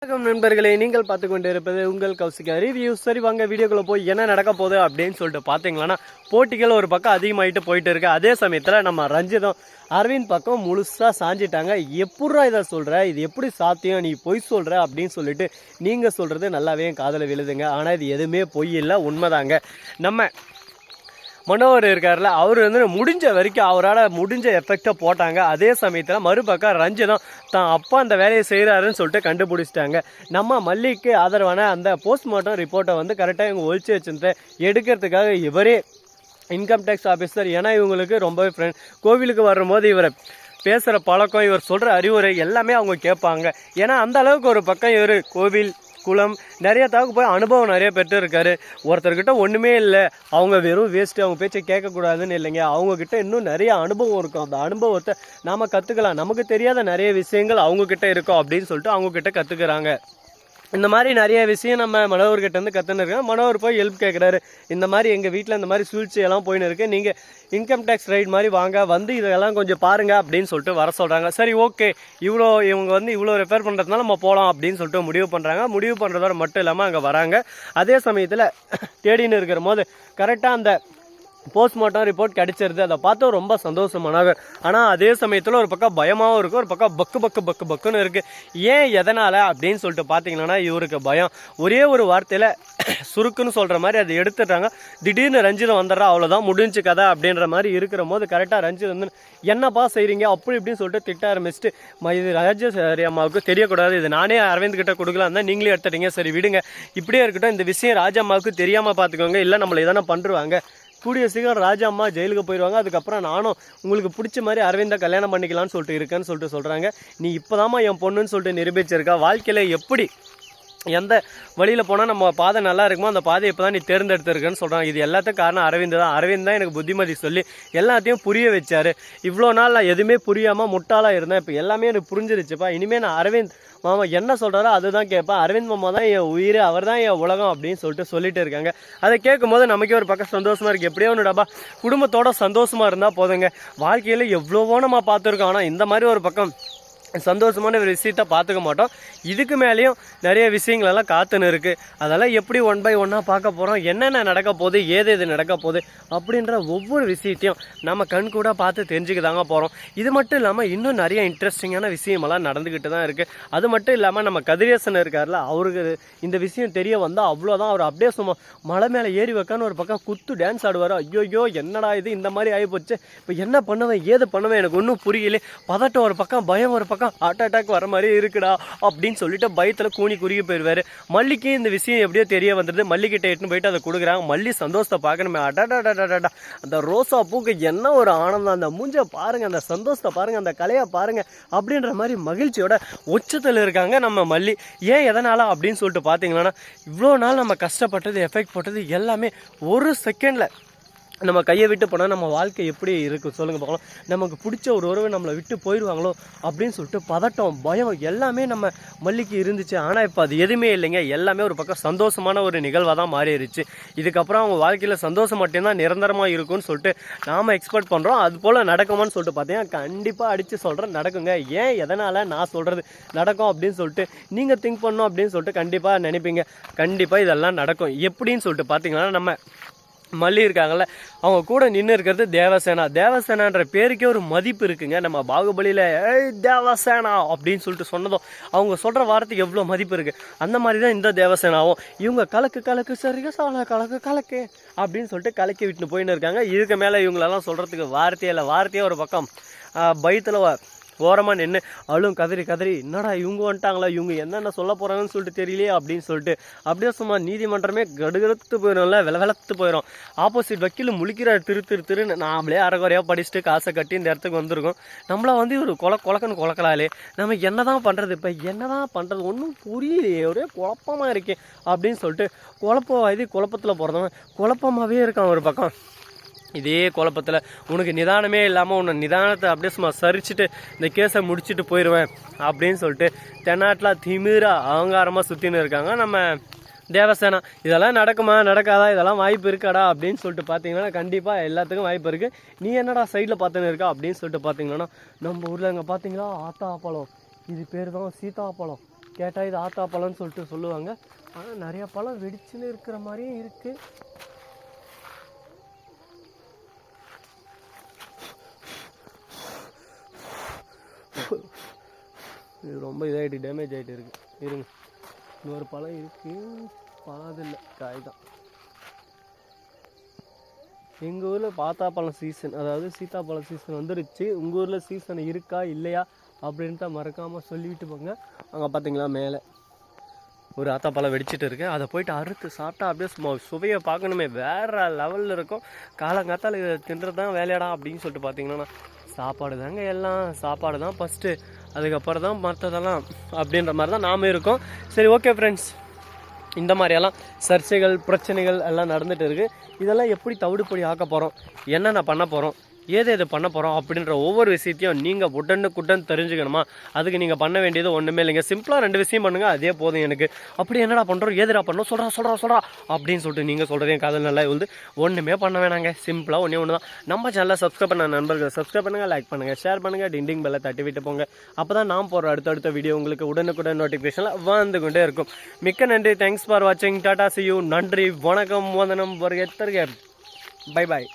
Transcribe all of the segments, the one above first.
வணக்கம் நண்பர்களே, நீங்கள் பார்த்து கொண்டு இருப்பது உங்கள் கௌசிகா ரிவ்யூ. சரி வாங்க வீடியோக்குள்ள போய் என்ன நடக்க போகுது அப்படின்னு சொல்லிட்டு பார்த்தீங்களன்னா, போட்டிகள் ஒரு பக்கம் அதிகமாகிட்டு போயிட்டு இருக்கு. அதே சமயத்தில் நம்ம ரஞ்சிதம் அரவிந்த் பக்கம் முழுசாக சாஞ்சிட்டாங்க. எப்பட்றா இதை சொல்கிற, இது எப்படி சாத்தியம், நீ பொய் சொல்கிற அப்படின்னு சொல்லிட்டு நீங்கள் சொல்கிறது நல்லாவே காதல விழுதுங்க. ஆனால் இது எதுவுமே பொய் இல்லை, உண்மைதாங்க. நம்ம மனோவர் இருக்கார்ல, அவர் வந்து முடிஞ்ச வரைக்கும் அவரால் முடிஞ்ச எஃபெக்டை போட்டாங்க. அதே சமயத்தில் மறுபக்கம் ரஞ்சிதம் தான் அப்பா அந்த வேலையை செய்கிறாருன்னு சொல்லிட்டு கண்டுபிடிச்சிட்டாங்க. நம்ம மல்லிக்கு ஆதரவான அந்த போஸ்ட்மார்ட்டம் ரிப்போர்ட்டை வந்து கரெக்டாக இவங்க ஒழிச்சு வச்சுருந்த எடுக்கிறதுக்காக இவரே இன்கம் டேக்ஸ் ஆஃபீஸர், ஏன்னா இவங்களுக்கு ரொம்பவே ஃப்ரெண்ட். கோவிலுக்கு வரும்போது இவரை பேசுகிற பழக்கம், இவர் சொல்கிற அறிவுரை எல்லாமே அவங்க கேட்பாங்க. ஏன்னா அந்த அளவுக்கு ஒரு பக்கம் இவர் கோவில் குளம் நிறைய தாவுக்கு போய் அனுபவம் நிறைய பெற்று இருக்காரு. ஒருத்தர்கிட்ட ஒன்றுமே இல்லை, அவங்க வெறும் வேஸ்ட்டு, அவங்க பேச்சை கேட்கக்கூடாதுன்னு இல்லைங்க, அவங்கக்கிட்ட இன்னும் நிறைய அனுபவம் இருக்கும். அந்த அனுபவத்தை நாம் கற்றுக்கலாம். நமக்கு தெரியாத நிறைய விஷயங்கள் அவங்கக்கிட்ட இருக்கும் அப்படின்னு சொல்லிட்டு அவங்கக்கிட்ட கற்றுக்குறாங்க. இந்த மாதிரி நிறைய விஷயம் நம்ம மனோவர்கிட்ட இருந்து கற்றுன்னு இருக்கோம். மனோவர் போய் ஹெல்ப் கேட்குறாரு. இந்த மாதிரி எங்கள் வீட்டில் இந்த மாதிரி சூழ்ச்சியெல்லாம் போயின்னு இருக்கு, நீங்கள் இன்கம் டேக்ஸ் ரைட் மாதிரி வாங்க, வந்து இதெல்லாம் கொஞ்சம் பாருங்க அப்படின்னு சொல்லிட்டு வர சொல்கிறாங்க. சரி ஓகே, இவங்க வந்து இவ்வளோ ரெஃபர் பண்ணுறதுனால நம்ம போகலாம் அப்படின்னு சொல்லிட்டு முடிவு பண்ணுறாங்க. முடிவு பண்ணுறதோட மட்டும் இல்லாமல் அங்கே வராங்க. அதே சமயத்தில் தேடின்னு இருக்கிற போது கரெக்டாக அந்த போஸ்ட்மார்ட்டம் ரிப்போர்ட் கிடைச்சிருது. அதை பார்த்து ரொம்ப சந்தோஷமானாங்க. ஆனால் அதே சமயத்தில் ஒரு பக்கம் பயமாகவும் இருக்குது, ஒரு பக்கம் பக்கு பக்குன்னு இருக்குது. ஏன் எதனால் அப்படின்னு சொல்லிட்டு பார்த்தீங்கன்னா, இவருக்கு பயம். ஒரே ஒரு வார்த்தையில் சுருக்குன்னு சொல்கிற மாதிரி அதை எடுத்துட்டாங்க. திடீர்னு ரஞ்சிதம் வந்துடுறா, அவ்வளோதான் முடிஞ்சு கதை அப்படின்ற மாதிரி இருக்கிற போது கரெக்டாக ரஞ்சித் வந்து என்னப்பா செய்கிறீங்க அப்படி இப்படின்னு சொல்லிட்டு திட்ட ஆரம்பிச்சுட்டு, இது ராஜேஸ்வரி அம்மாவுக்கு தெரியக்கூடாது, இது நானே அரவிந்த் கிட்ட கொடுக்கலாம் தான், நீங்களே எடுத்துட்டீங்க, சரி விடுங்க, இப்படியே இருக்கட்டும், இந்த விஷயம் ராஜம்மாவுக்கு தெரியாமல் பார்த்துக்கோங்க, இல்லை நம்மளை எதனா பண்ணுருவாங்க, கூடிய சீக்கிரம் ராஜா அம்மா ஜெயிலுக்கு போயிடுவாங்க, அதுக்கப்புறம் நானும் உங்களுக்கு பிடிச்ச மாதிரி அரவிந்தா கல்யாணம் பண்ணிக்கலான்னு சொல்லிட்டு இருக்கேன்னு சொல்லிட்டு சொல்கிறாங்க. நீ இப்போதாம்மா என் பொண்ணுன்னு சொல்லிட்டு நிரூபிச்சிருக்கா. வாழ்க்கையில் எப்படி எந்த வழியில் போனால் நம்ம பாதை நல்லா இருக்குமோ அந்த பாதையை இப்போ தான் நீ தேர்ந்தெடுத்திருக்கேன்னு சொல்கிறாங்க. இது எல்லாத்துக்கும் காரணம் அரவிந்த் தான். அரவிந்த் தான் எனக்கு புத்திமதி சொல்லி எல்லாத்தையும் புரிய வச்சார். இவ்வளோ நாள் நான் எதுவுமே புரியாமல் முட்டாளாக இருந்தேன், இப்போ எல்லாமே எனக்கு புரிஞ்சிருச்சுப்பா. இனிமேல் நான் அரவிந்த் மாமா என்ன சொல்கிறாரோ அதுதான் கேட்பேன். அரவிந்த் மாமா தான் என் உயிர், அவர் தான் என் உலகம் அப்படின்னு சொல்லிட்டு இருக்காங்க. அதை கேட்கும்போது நமக்கே ஒரு பக்கம் சந்தோஷமாக இருக்குது. எப்படியோ ஒன்றுடாப்பா, குடும்பத்தோட சந்தோஷமாக இருந்தால் போதுங்க. வாழ்க்கையில் எவ்வளவோ நம்ம பார்த்துருக்கோம், ஆனால் இந்த மாதிரி ஒரு பக்கம் சந்தோஷமான ஒரு விஷயத்தை பார்த்துக்க மாட்டோம். இதுக்கு மேலேயும் நிறைய விஷயங்களெல்லாம் காத்துன்னு இருக்குது. அதெல்லாம் எப்படி ஒன் பை ஒன்னாக பார்க்க போகிறோம், என்னென்ன நடக்க போகுது, ஏது நடக்க போகுது அப்படின்ற ஒவ்வொரு விஷயத்தையும் நம்ம கண் கூட பார்த்து தெரிஞ்சுக்க தாங்க போகிறோம். இது மட்டும் இல்லாமல் இன்னும் நிறைய இன்ட்ரெஸ்டிங்கான விஷயமெல்லாம் நடந்துக்கிட்டு தான் இருக்குது. அது மட்டும் இல்லாமல் நம்ம கதிரேசன் இருக்கார்ல, அவருக்கு இந்த விஷயம் தெரிய வந்தால் அவ்வளோதான், அவர் அப்படியே சும்மா மலை மேலே ஏறி வைக்கான்னு ஒரு பக்கம் குத்து டான்ஸ் ஆடுவார். ஐயோ என்னடா இது இந்த மாதிரி ஆகிப்போச்சு, இப்போ என்ன பண்ணுவேன் ஏது பண்ணுவேன் எனக்கு ஒன்றும் புரியல, பதட்டம் ஒரு பக்கம், பயம் ஒரு பக்கம், ஹார்ட் அட்டாக் வர மாதிரி இருக்குடா அப்படின்னு சொல்லிட்டு பயத்தில் கூனி குறுகி போயிடுவார். மல்லிக்கு இந்த விஷயம் எப்படியோ தெரிய வந்துடுது. மல்லிக்கிட்ட எட்டுன்னு போயிட்டு அதை கொடுக்குறாங்க. மல்லி சந்தோஷத்தை பார்க்கணுமே, அடாடாடாடாடா, அந்த ரோசா பூக்கு என்ன ஒரு ஆனந்தம், அந்த மூஞ்ச பாருங்க, அந்த சந்தோஷத்தை பாருங்க, அந்த கலையை பாருங்க அப்படின்ற மாதிரி மகிழ்ச்சியோட உச்சத்தில் இருக்காங்க நம்ம மல்லி. ஏன் எதனால அப்படின்னு சொல்லிட்டு பார்த்தீங்கன்னா, இவ்வளோ நாள் நம்ம கஷ்டப்பட்டது எஃபெக்ட் போட்டது எல்லாமே ஒரு செகண்டில் நம்ம கையை விட்டு போனால் நம்ம வாழ்க்கை எப்படி இருக்கும் சொல்லுங்கள் பார்க்கலாம். நமக்கு பிடிச்ச ஒரு உறவை நம்மளை விட்டு போயிடுவாங்களோ அப்படின்னு சொல்லிட்டு பதட்டம் பயம் எல்லாமே நம்ம மல்லிக்கு இருந்துச்சு. ஆனால் இப்போ அது எதுவுமே இல்லைங்க, எல்லாமே ஒரு பக்கம் சந்தோஷமான ஒரு நிகழ்வாக தான் மாறிடுச்சு. இதுக்கப்புறம் அவங்க வாழ்க்கையில் சந்தோஷம் மட்டும்தான் நிரந்தரமாக இருக்கும்னு சொல்லிட்டு நாம் எக்ஸ்பெக்ட் பண்ணுறோம். அது போல் நடக்குமான்னு சொல்லிட்டு பார்த்தீங்கன்னா கண்டிப்பாக அடித்து சொல்கிறேன் நடக்குங்க. ஏன் எதனால் நான் சொல்கிறது நடக்கும் அப்படின்னு சொல்லிட்டு நீங்கள் திங்க் பண்ணணும் அப்படின்னு சொல்லிட்டு கண்டிப்பாக நினைப்பீங்க. கண்டிப்பாக இதெல்லாம் நடக்கும். எப்படின்னு சொல்லிட்டு பார்த்தீங்கன்னா, நம்ம மல்லி இருக்காங்கல்ல, அவங்க கூட நின்று இருக்கிறது தேவசேனா. தேவசேனான்ற பேருக்கே ஒரு மதிப்பு இருக்குங்க. நம்ம பாகுபலியில் தேவசேனா அப்படின்னு சொல்லிட்டு சொன்னதும் அவங்க சொல்கிற வார்த்தைக்கு எவ்வளோ மதிப்பு இருக்குது. அந்த மாதிரி தான் இந்த தேவசேனாவும். இவங்க கலக்கு சரிங்க சால கலக்கு அப்படின்னு சொல்லிட்டு கலக்கி விட்டுன்னு போயின்னு இருக்காங்க. இதுக்கு மேலே இவங்களெல்லாம் சொல்கிறதுக்கு வார்த்தையே ஒரு பக்கம் பயத்தில் ஓரமாக நின்று அழும் கதறி என்னடா இவங்க வந்துட்டாங்களா, இவங்க என்னென்ன சொல்ல போகிறாங்கன்னு சொல்லிட்டு தெரியலையே அப்படின்னு சொல்லிட்டு அப்படியே சும்மா நீதிமன்றமே கடுகடுத்து போயிடும்ல, வெளத்து போயிடும். ஆப்போசிட் வக்கீல் முழிக்கிறார் திருன்னு. நாமளே அரைக்குறையாக படிச்சுட்டு காசை கட்டி இந்த இடத்துக்கு வந்திருக்கோம். நம்மளை வந்து ஒரு கொலக்குன்னு கொலக்கலாலே, நம்ம என்ன தான் பண்ணுறது, இப்போ என்ன தான் பண்ணுறது ஒன்றும் புரியலையே, ஒரே குழப்பமாக இருக்கேன் அப்படின்னு சொல்லிட்டு குழப்பத்தில் போகிறதவன் குழப்பமாகவே இருக்கான் ஒரு பக்கம். இதே குழப்பத்தில் உனக்கு நிதானமே இல்லாமல் உன்னை நிதானத்தை அப்படியே சும்மா சரிச்சுட்டு இந்த கேஸை முடிச்சுட்டு போயிடுவேன் அப்படின்னு சொல்லிட்டு தென்னாட்டில் திமிரா அகங்காரமாக சுற்றின்னு இருக்காங்க நம்ம தேவசேனா. இதெல்லாம் நடக்குமா நடக்காதா, இதெல்லாம் வாய்ப்பு இருக்காடா அப்படின்னு சொல்லிட்டு பார்த்தீங்கன்னா கண்டிப்பாக எல்லாத்துக்கும் வாய்ப்பு இருக்குது. நீ என்னடா சைடில் பார்த்துன்னு இருக்கா அப்படின்னு சொல்லிட்டு பார்த்தீங்கன்னா, நம்ம ஊரில் இங்கே பார்த்தீங்களா ஆத்தாப்பழம், இது பேர் தான் சீதாப்பழம். கேட்டால் இது ஆத்தா பழம்னு சொல்லிட்டு சொல்லுவாங்க. ஆனால் நிறையா பழம் வெடிச்சுன்னு இருக்கிற மாதிரியும் இருக்குது. இது ரொம்ப இதாகிட்டு டேமேஜ் ஆகிட்டு இருக்குது. இருங்க, இன்னொரு பழம் இருக்குது, பழம் இல்லை, காய் தான். எங்கள் ஊரில் பாத்தாப்பழம் சீசன், அதாவது சீத்தாப்பழம் சீசன் வந்துருச்சு. உங்கள் ஊரில் சீசன் இருக்கா இல்லையா அப்படின்ட்டு மறக்காமல் சொல்லிவிட்டு போங்க. அங்கே பார்த்தீங்களா மேலே ஒரு ஆத்தாப்பழம் வெடிச்சிட்டு இருக்கு. அதை போயிட்டு அறுத்து சாப்பிட்டா அப்படியே சுவையை பார்க்கணுமே, வேறு லெவலில் இருக்கும். காலங்காத்தால் இதை தின்றது தான் வேலையாடா அப்படின்னு சொல்லிட்டு பார்த்தீங்கன்னா சாப்பாடு தாங்க, எல்லாம் சாப்பாடு தான் ஃபஸ்ட்டு, அதுக்கப்புறம் தான் மற்றதெல்லாம் அப்படின்ற மாதிரி தான் நாம் இருக்கோம். சரி, ஓகே ஃப்ரெண்ட்ஸ், இந்த மாதிரியெல்லாம் சர்ச்சைகள் பிரச்சனைகள் எல்லாம் நடந்துகிட்டு இருக்குது. இதெல்லாம் எப்படி தவிடுபொடி ஆக்க போகிறோம், என்னென்ன பண்ண போகிறோம், ஏது பண்ண போகிறோம் அப்படின்ற ஒவ்வொரு விஷயத்தையும் நீங்கள் உடனுக்குடன் தெரிஞ்சுக்கணுமா? அதுக்கு நீங்கள் பண்ண வேண்டியது ஒன்றுமே இல்லைங்க. சிம்பிளாக 2 விஷயம் பண்ணுங்கள், அதே போதும் எனக்கு. அப்படி என்னடா பண்ணுறோம், ஏதுடா பண்ணோம், சொல்கிறா அப்படின்னு சொல்லிட்டு நீங்கள் சொல்கிறது என் காதல் நல்லா வந்து ஒன்றுமே பண்ண வேணாங்க. சிம்பிளாக ஒன்று தான். நம்ம சேனலை சப்ஸ்கிரைப் பண்ண நண்பர்கள் சப்ஸ்கிரைப் பண்ணுங்கள், லைக் பண்ணுங்கள், ஷேர் பண்ணுங்கள், டிண்டிங் பெல்லை தட்டி விட்டு போங்க. அப்போ தான் நான் போகிற அடுத்தடுத்த வீடியோ உங்களுக்கு உடனுக்குடன் நோட்டிஃபிகேஷனில் வந்து கொண்டே இருக்கும். மிக்க நன்றி. தேங்க்ஸ் ஃபார் வாட்சிங். Tata C you. நன்றி, வணக்கம், வந்தனம், வருக, பை பாய்.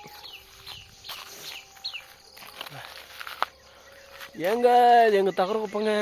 எங்க தகர வைப்பங்க.